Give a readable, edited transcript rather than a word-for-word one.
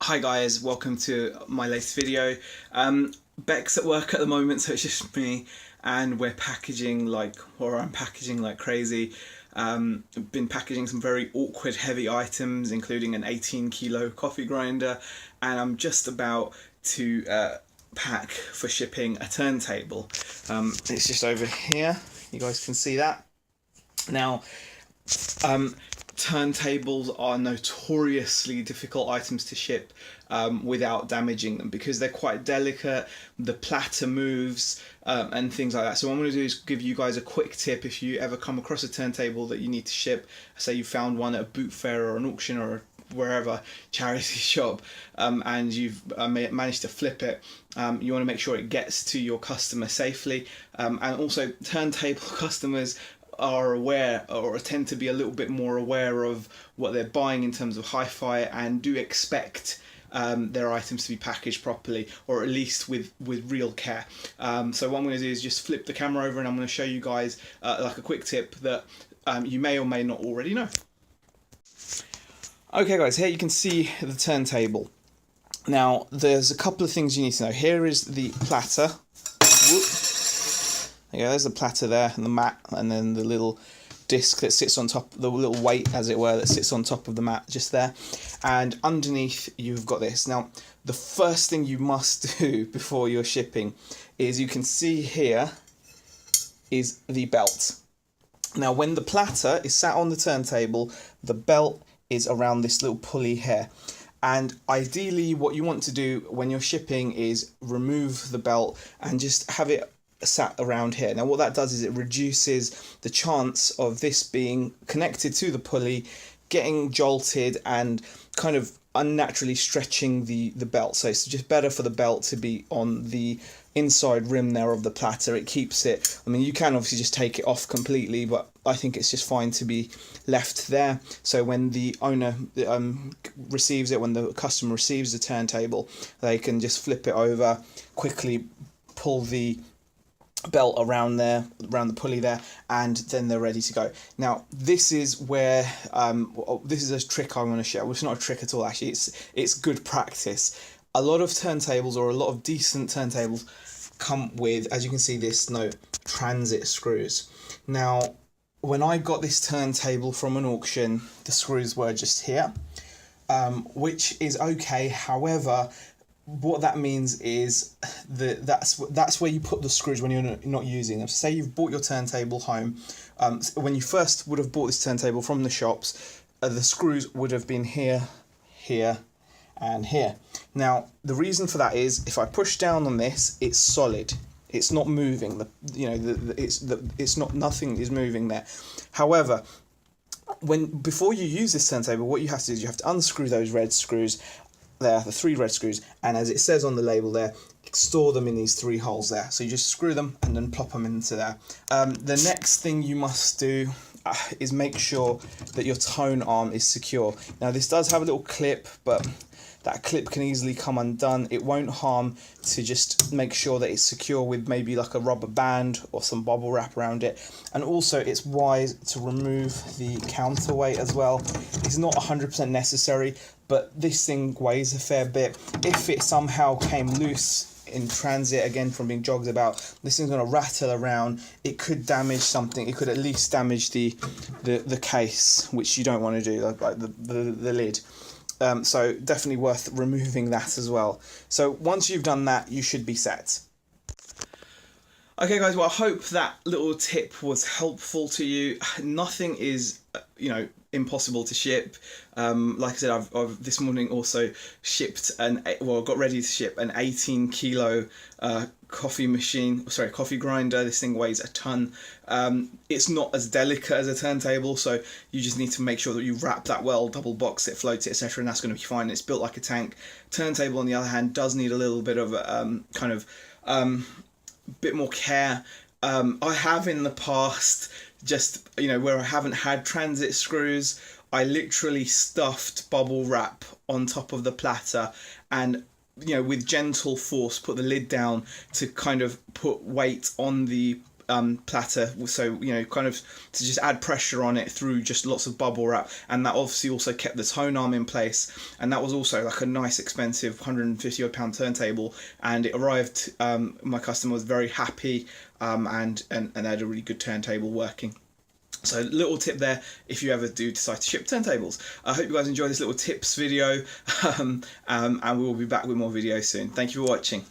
Hi guys, welcome to my latest video. Beck's at work at the moment, so it's just me, and we're packaging I'm packaging like crazy. I've been packaging some very awkward heavy items, including an 18 kilo coffee grinder, and I'm just about to pack for shipping a turntable. It's just over here, you guys can see that. Now, turntables are notoriously difficult items to ship without damaging them because they're quite delicate, the platter moves and things like that. So what I'm going to do is give you guys a quick tip if you ever come across a turntable that you need to ship. Say you found one at a boot fair or an auction or wherever, charity shop, and you've managed to flip it. You want to make sure it gets to your customer safely, and also turntable customers are aware or tend to be a little bit more aware of what they're buying in terms of hi-fi and do expect their items to be packaged properly, or at least with real care. So what I'm going to do is just flip the camera over and I'm going to show you guys like a quick tip that you may or may not already know. Okay guys, here you can see the turntable. Now there's a couple of things you need to know. Here is the platter. Whoop. Yeah, there's the platter there, and the mat, and then the little disc that sits on top, the little weight, as it were, that sits on top of the mat, just there. And underneath, you've got this. Now, the first thing you must do before you're shipping is, you can see here, is the belt. Now, when the platter is sat on the turntable, the belt is around this little pulley here. And ideally, what you want to do when you're shipping is remove the belt and just have it sat around here. Now what that does is it reduces the chance of this being connected to the pulley, getting jolted and kind of unnaturally stretching the belt. So it's just better for the belt to be on the inside rim there of the platter. It keeps it, I mean, you can obviously just take it off completely, but I think it's just fine to be left there. So when the owner receives it, when the customer receives the turntable, they can just flip it over, quickly pull the belt around there, around the pulley there, and then they're ready to go. Now this is where this is a trick I'm going to share. Well, it's not a trick at all, actually. It's good practice. A lot of turntables, or a lot of decent turntables, come with, as you can see, this note, transit screws. Now when I got this turntable from an auction, the screws were just here, which is okay. However, what that means is that's where you put the screws when you're not using them. So say you've bought your turntable home. When you first would have bought this turntable from the shops, the screws would have been here, here, and here. Now the reason for that is, if I push down on this, it's solid. It's not moving. It's not, nothing is moving there. However, before you use this turntable, what you have to do is you have to unscrew those red screws. There, the 3 red screws, and as it says on the label there, store them in these 3 holes there. So you just screw them and then plop them into there. The next thing you must do is make sure that your tone arm is secure. Now this does have a little clip, but that clip can easily come undone. It won't harm to just make sure that it's secure with maybe like a rubber band or some bubble wrap around it. And also it's wise to remove the counterweight as well. It's not 100% necessary, but this thing weighs a fair bit. If it somehow came loose in transit, again from being jogged about, this thing's going to rattle around. It could damage something. It could at least damage the case, which you don't want to do, like the lid. So definitely worth removing that as well. So once you've done that, you should be set. Okay guys, well I hope that little tip was helpful to you. Nothing is, impossible to ship. Like I said, I've this morning also got ready to ship an 18 kilo coffee grinder. This thing weighs a ton. It's not as delicate as a turntable, so you just need to make sure that you wrap that well, double box it, float it, etc., and that's going to be fine. It's built like a tank. Turntable, on the other hand, does need a little bit of bit more care. I have in the past, just where I haven't had transit screws, I literally stuffed bubble wrap on top of the platter and with gentle force put the lid down to kind of put weight on the platter, so kind of to just add pressure on it through just lots of bubble wrap, and that obviously also kept the tone arm in place, and that was also like a nice expensive 150 odd pound turntable, and it arrived, my customer was very happy, and they had a really good turntable working. So little tip there if you ever do decide to ship turntables. I hope you guys enjoyed this little tips video, and we will be back with more videos soon. Thank you for watching.